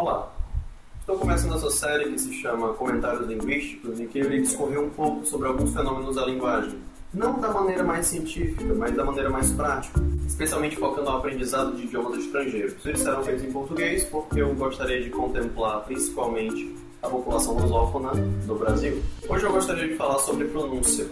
Olá, estou começando essa série que se chama Comentários Linguísticos, em que eu irei discorrer um pouco sobre alguns fenômenos da linguagem. Não da maneira mais científica, mas da maneira mais prática, especialmente focando no aprendizado de idiomas estrangeiros. Eles serão feitos em português porque eu gostaria de contemplar principalmente a população lusófona do Brasil. Hoje eu gostaria de falar sobre pronúncia,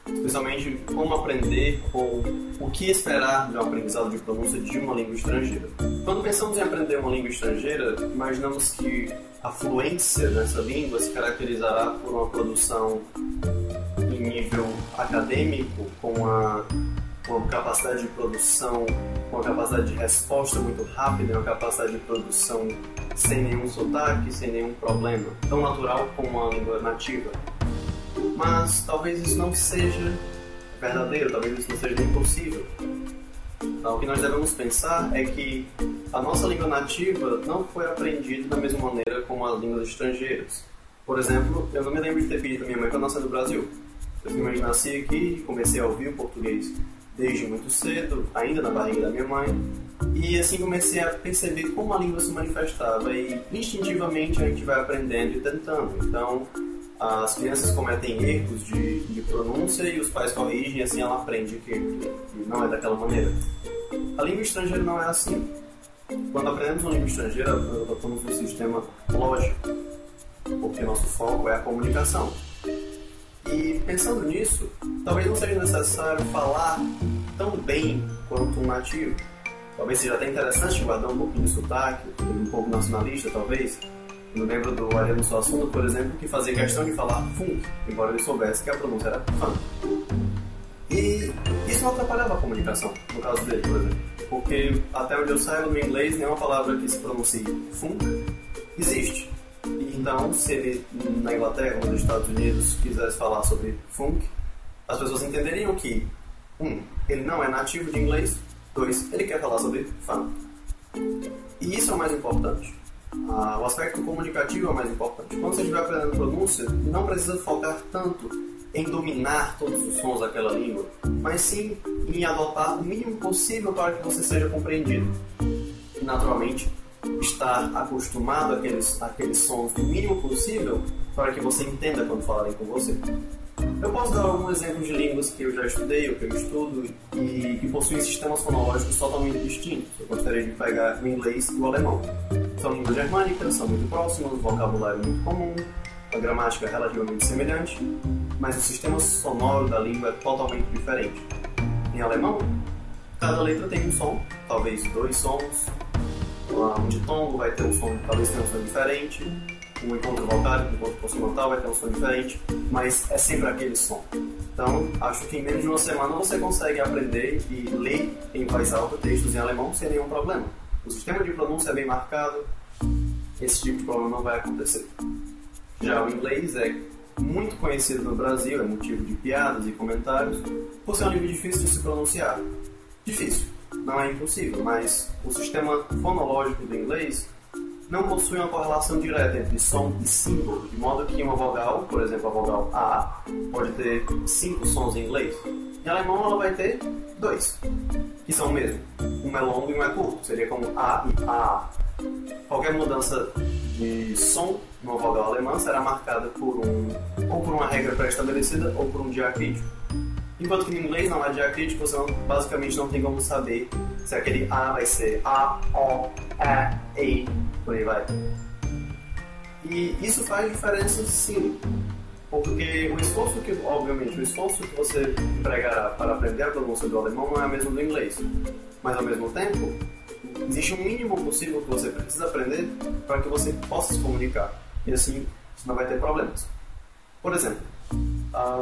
especialmente como aprender ou o que esperar de um aprendizado de pronúncia de uma língua estrangeira. Quando pensamos em aprender uma língua estrangeira, imaginamos que a fluência nessa língua se caracterizará por uma produção em nível acadêmico, com uma capacidade de produção, com uma capacidade de resposta muito rápida, uma capacidade de produção sem nenhum sotaque, sem nenhum problema, tão natural como uma língua nativa. Mas talvez isso não seja verdadeiro, talvez isso não seja nem possível. Então, o que nós devemos pensar é que a nossa língua nativa não foi aprendida da mesma maneira como as línguas estrangeiras. Por exemplo, eu não me lembro de ter pedido a minha mãe para nascer no Brasil. Eu simplesmente nasci aqui e comecei a ouvir o português desde muito cedo, ainda na barriga da minha mãe, e assim comecei a perceber como a língua se manifestava e instintivamente a gente vai aprendendo e tentando. Então, as crianças cometem erros de pronúncia e os pais corrigem e assim ela aprende que não é daquela maneira. A língua estrangeira não é assim. Quando aprendemos uma língua estrangeira, adotamos um sistema lógico, porque nosso foco é a comunicação. E pensando nisso, talvez não seja necessário falar tão bem quanto um nativo. Talvez seja até interessante guardar um pouquinho de sotaque, um pouco nacionalista, talvez. Eu lembro do Ariano Suassuna, por exemplo, que fazia questão de falar funk, embora ele soubesse que a pronúncia era funk. E isso não atrapalhava a comunicação, no caso dele, por exemplo. Porque, até onde eu saiba, no inglês, nenhuma palavra que se pronuncie funk existe. E então, se ele, na Inglaterra ou nos Estados Unidos, quisesse falar sobre funk, as pessoas entenderiam que, ele não é nativo de inglês, 2, ele quer falar sobre funk. E isso é o mais importante. O aspecto comunicativo é o mais importante. Quando você estiver aprendendo pronúncia, não precisa focar tanto em dominar todos os sons daquela língua, mas sim em adotar o mínimo possível para que você seja compreendido. E, naturalmente, estar acostumado àqueles sons o mínimo possível para que você entenda quando falarem com você. Eu posso dar alguns exemplos de línguas que eu já estudei, ou que eu estudo, e que possuem sistemas fonológicos totalmente distintos. Eu gostaria de pegar o inglês e o alemão. São línguas germânicas, são muito próximas, o vocabulário é muito comum, a gramática é relativamente semelhante, mas o sistema sonoro da língua é totalmente diferente. Em alemão, cada letra tem um som, talvez 2 sons. Um ditongo vai ter um som, talvez tenha um som diferente. Um encontro vocálico, um encontro consonantal vai ter um som diferente, mas é sempre aquele som. Então, acho que em menos de uma semana você consegue aprender e ler em voz alta textos em alemão sem nenhum problema. O sistema de pronúncia é bem marcado, esse tipo de problema não vai acontecer. Já o inglês é muito conhecido no Brasil, é motivo de piadas e comentários, por ser um língua difícil de se pronunciar. Difícil, não é impossível, mas o sistema fonológico do inglês não possui uma correlação direta entre som e símbolo, de modo que uma vogal, por exemplo a vogal A, pode ter 5 sons em inglês. Em alemão ela vai ter 2, que são o mesmo. Um é longo e um é curto, seria como A e A. Qualquer mudança de som numa vogal alemã será marcada ou por uma regra pré-estabelecida ou por um diacrítico. Enquanto que no inglês não há diacrítico, você basicamente não tem como saber se aquele A vai ser A, O, E, por aí vai. E isso faz diferença sim, porque o esforço que você empregará para aprender a pronúncia do alemão não é a mesma do inglês. Mas ao mesmo tempo, existe um mínimo possível que você precisa aprender para que você possa se comunicar. E assim, você não vai ter problemas. Por exemplo,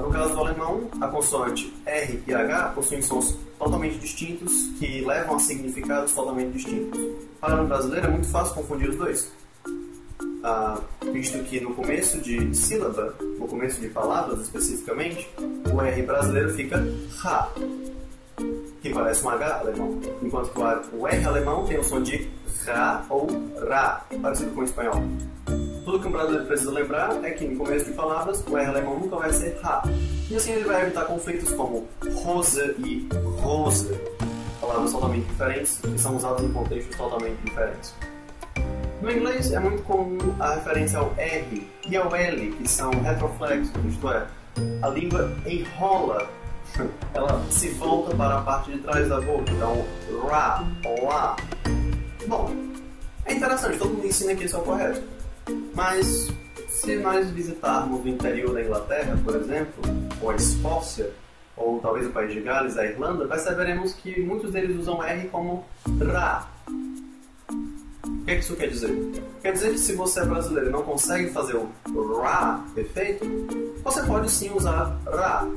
no caso do alemão, a consoante R e H possuem sons totalmente distintos que levam a significados totalmente distintos. Para um brasileiro é muito fácil confundir os dois, visto que no começo de sílaba, no começo de palavras especificamente, o R brasileiro fica H, que parece um H alemão, enquanto que o R alemão tem o som de Ra ou Ra, parecido com o espanhol. Tudo que um brasileiro precisa lembrar é que no começo de palavras o R alemão nunca vai ser Ra. E assim ele vai evitar conflitos como Rose e Rose, palavras totalmente diferentes que são usadas em contextos totalmente diferentes. No inglês é muito comum a referência ao R e ao L, que são retroflexos, isto é, a língua enrola, ela se volta para a parte de trás da boca, então ra, lá. Bom, é interessante, todo mundo ensina que isso é o correto, mas se nós visitarmos o interior da Inglaterra, por exemplo, ou a Escócia, ou talvez o país de Gales, a Irlanda, perceberemos que muitos deles usam R como ra. O que isso quer dizer? Quer dizer que se você é brasileiro e não consegue fazer o ra perfeito, você pode sim usar ra,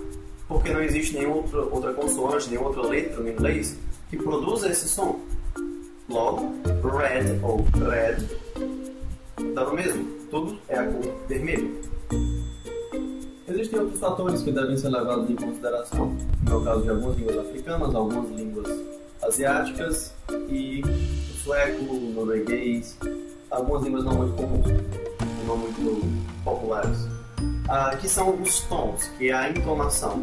porque não existe nenhuma outra consoante, nenhuma outra letra no inglês que produza esse som. Logo, red ou red dá no mesmo, tudo é a cor vermelho. Existem outros fatores que devem ser levados em consideração, no caso de algumas línguas africanas, algumas línguas asiáticas e o sueco, o norueguês, algumas línguas não muito comuns, não muito populares, que são os tons, que é a entonação.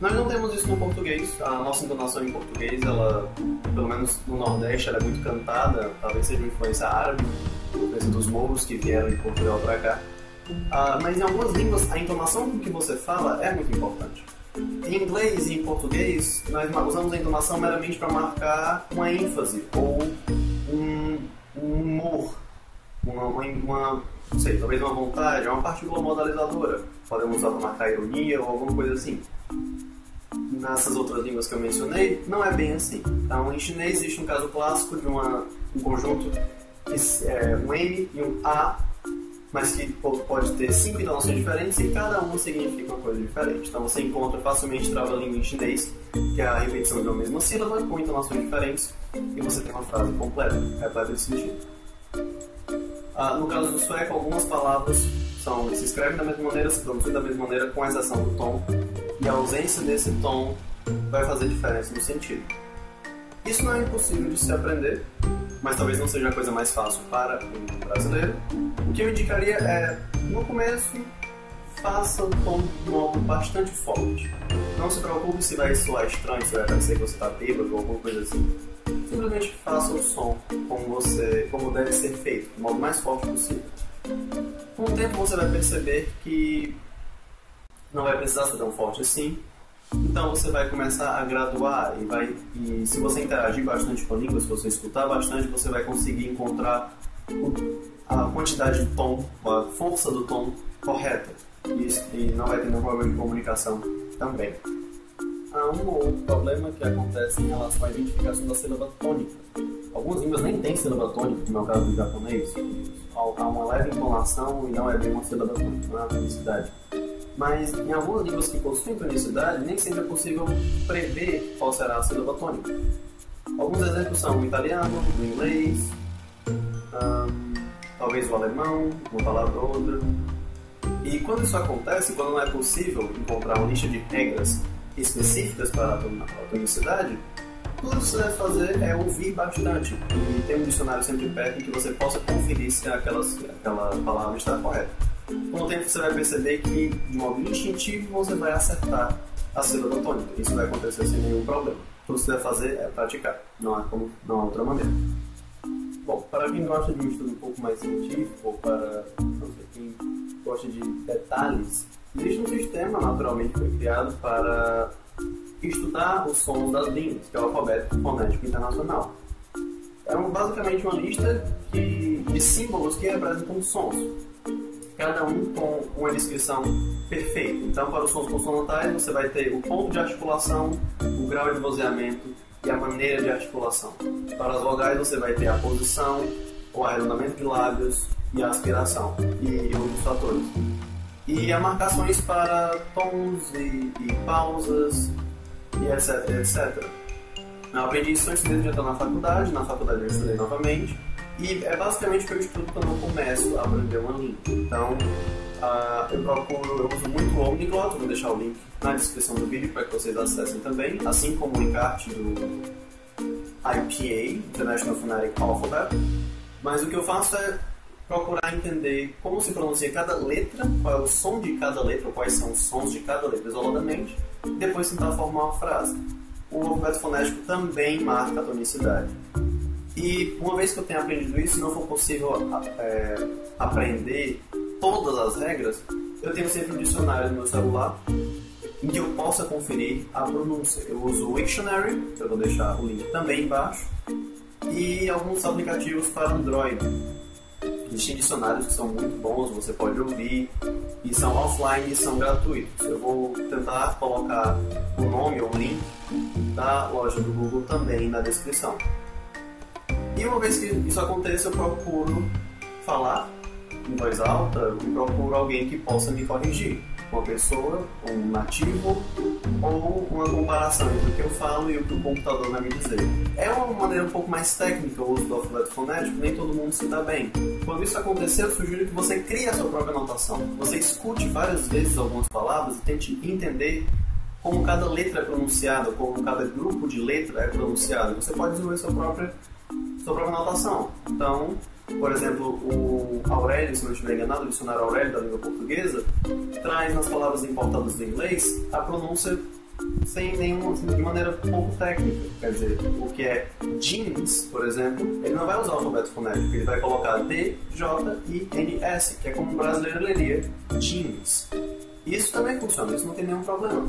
Nós não temos isso no português, a nossa entonação em português, ela, pelo menos no Nordeste, ela é muito cantada, talvez seja uma influência árabe, influência dos mouros que vieram de Portugal para cá. Mas em algumas línguas, a entonação com que você fala é muito importante. Em inglês e em português, nós usamos a entonação meramente para marcar uma ênfase ou um humor, não sei, talvez uma vontade, uma partícula modalizadora. Podemos usar para marcar ironia ou alguma coisa assim. Nessas outras línguas que eu mencionei, não é bem assim. Então, em chinês existe um caso clássico de um conjunto, um M e um A, mas que pode ter 5 entonações diferentes e cada uma significa uma coisa diferente. Então você encontra facilmente trava-língua em chinês, que é a repetição de uma mesma sílaba com entonações diferentes, e você tem uma frase completa, repleta de sentido. No caso do sueco, algumas palavras se escrevem da mesma maneira, se pronunciam da mesma maneira, com exceção do tom, e a ausência desse tom vai fazer diferença no sentido. Isso não é impossível de se aprender, mas talvez não seja a coisa mais fácil para um brasileiro. O que eu indicaria é, no começo, faça o tom de modo bastante forte. Não se preocupe se vai soar estranho, se vai parecer que você está bêbado ou alguma coisa assim. Simplesmente faça o som como deve ser feito, do modo mais forte possível. Com o tempo você vai perceber que não vai precisar ser tão forte assim. Então você vai começar a graduar e se você interagir bastante com a língua, se você escutar bastante, você vai conseguir encontrar a quantidade de tom, a força do tom correta. E não vai ter nenhum problema de comunicação também. Há um ou outro problema que acontece em relação à identificação da sílaba tônica. Algumas línguas nem têm sílaba tônica, como é o caso do japonês. Há uma leve entonação e não é bem uma sílaba tônica, não é uma tonicidade. Mas em algumas línguas que possuem tonicidade, nem sempre é possível prever qual será a sílaba tônica. Alguns exemplos são o italiano, o inglês, talvez o alemão, uma palavra ou outra. E quando isso acontece, quando não é possível encontrar uma lista de regras específicas para a tonicidade, tudo que você deve fazer é ouvir bastante e ter um dicionário sempre perto em que você possa conferir se aquela palavra está correta. Com o tempo você vai perceber que, de modo instintivo, você vai acertar a sílaba tônica. Isso vai acontecer sem nenhum problema. Tudo que você deve fazer é praticar, não há outra maneira. Bom, para quem gosta de um estudo um pouco mais científico, ou para quem gosta de detalhes, existe um sistema naturalmente que foi criado para estudar os sons das línguas, que é o alfabeto fonético internacional. É basicamente uma lista de símbolos que representam sons, cada um com uma descrição perfeita. Então, para os sons consonantais, você vai ter o ponto de articulação, o grau de vozeamento e a maneira de articulação. Para as vogais, você vai ter a posição, o arredondamento de lábios e a aspiração, e outros fatores. E há marcações para tons e pausas, e etc, etc. Eu aprendi isso antes mesmo de entrar na faculdade eu estudei novamente, e é basicamente o que eu estudo quando eu começo a aprender uma língua. Então, eu uso muito o Omniglot, vou deixar o link na descrição do vídeo para que vocês acessem também, assim como o encarte do IPA, International Phonetic Alphabet. Mas o que eu faço é procurar entender como se pronuncia cada letra, qual é o som de cada letra, quais são os sons de cada letra isoladamente, e depois tentar formar uma frase. O alfabeto fonético também marca a tonicidade. E uma vez que eu tenha aprendido isso, se não for possível aprender todas as regras, eu tenho sempre um dicionário no meu celular em que eu possa conferir a pronúncia. Eu uso o Wiktionary, que eu vou deixar o link também embaixo, e alguns aplicativos para Android. Existem dicionários que são muito bons, você pode ouvir, e são offline e são gratuitos. Eu vou tentar colocar o nome ou o link da loja do Google também na descrição. E uma vez que isso aconteça, eu procuro falar em voz alta e procuro alguém que possa me corrigir. Uma pessoa, um nativo ou uma comparação entre o que eu falo e o que o computador vai me dizer. É uma maneira um pouco mais técnica o uso do alfabeto fonético, nem todo mundo se dá bem. Quando isso acontecer, eu sugiro que você crie a sua própria anotação. Você escute várias vezes algumas palavras e tente entender como cada letra é pronunciada, como cada grupo de letra é pronunciado. Você pode desenvolver sua própria anotação. Então, por exemplo, o Aurélio, se não estiver enganado, o dicionário Aurélio da língua portuguesa, traz nas palavras importadas do inglês a pronúncia de maneira pouco técnica. Quer dizer, o que é jeans, por exemplo, ele não vai usar o alfabeto fonético, ele vai colocar D, J, I, N, S, que é como o brasileiro leria jeans. Isso também funciona, isso não tem nenhum problema.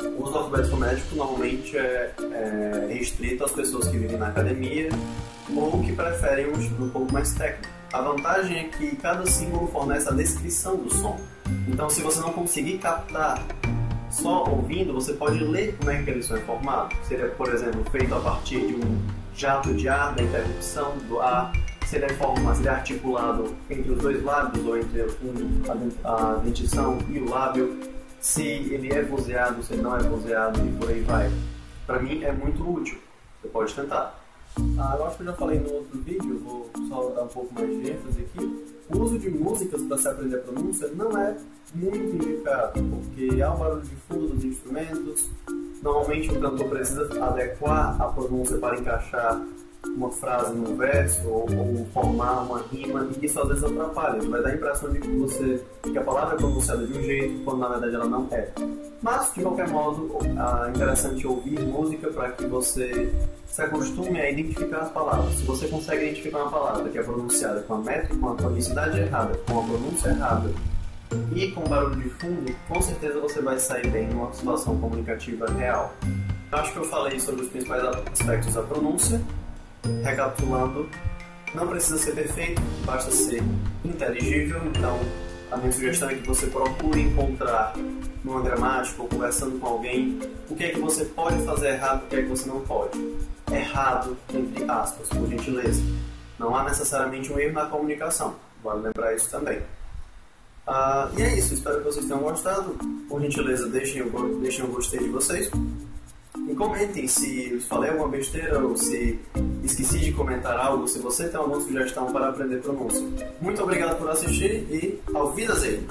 O uso do alfabeto fonético normalmente é restrito às pessoas que vivem na academia ou que preferem um estudo um pouco mais técnico. A vantagem é que cada símbolo fornece a descrição do som. Então, se você não conseguir captar só ouvindo, você pode ler como é que aquele som é formado. Seria, por exemplo, feito a partir de um jato de ar, da interrupção do ar. Se ele é articulado entre os dois lábios ou entre a dentição e o lábio. Se ele é vozeado, se ele não é vozeado e por aí vai. Para mim é muito útil. Você pode tentar. Eu acho que eu já falei no outro vídeo, vou só dar um pouco mais de ênfase aqui. O uso de músicas para se aprender a pronúncia não é muito indicado, porque há um barulho de fundo dos instrumentos. Normalmente o cantor precisa adequar a pronúncia para encaixar uma frase num verso ou formar uma rima, e isso às vezes atrapalha. Vai dar a impressão de que a palavra é pronunciada de um jeito, quando na verdade ela não é. Mas, de qualquer modo, é interessante ouvir música para que você se acostume a identificar as palavras. Se você consegue identificar uma palavra que é pronunciada com a métrica, com a tonicidade errada, com a pronúncia errada e com barulho de fundo, com certeza você vai sair bem numa situação comunicativa real. Eu acho que eu falei sobre os principais aspectos da pronúncia. Recapitulando, não precisa ser perfeito, basta ser inteligível. Então, a minha sugestão é que você procure encontrar numa gramática ou conversando com alguém o que é que você pode fazer errado e o que é que você não pode. Errado, entre aspas, por gentileza. Não há necessariamente um erro na comunicação, vale lembrar isso também. E é isso, espero que vocês tenham gostado. Por gentileza, deixem o gostei de vocês. E comentem se falei alguma besteira ou se esqueci de comentar algo, se você tem alguma sugestão para aprender pronúncia. Muito obrigado por assistir e auf Wiedersehen!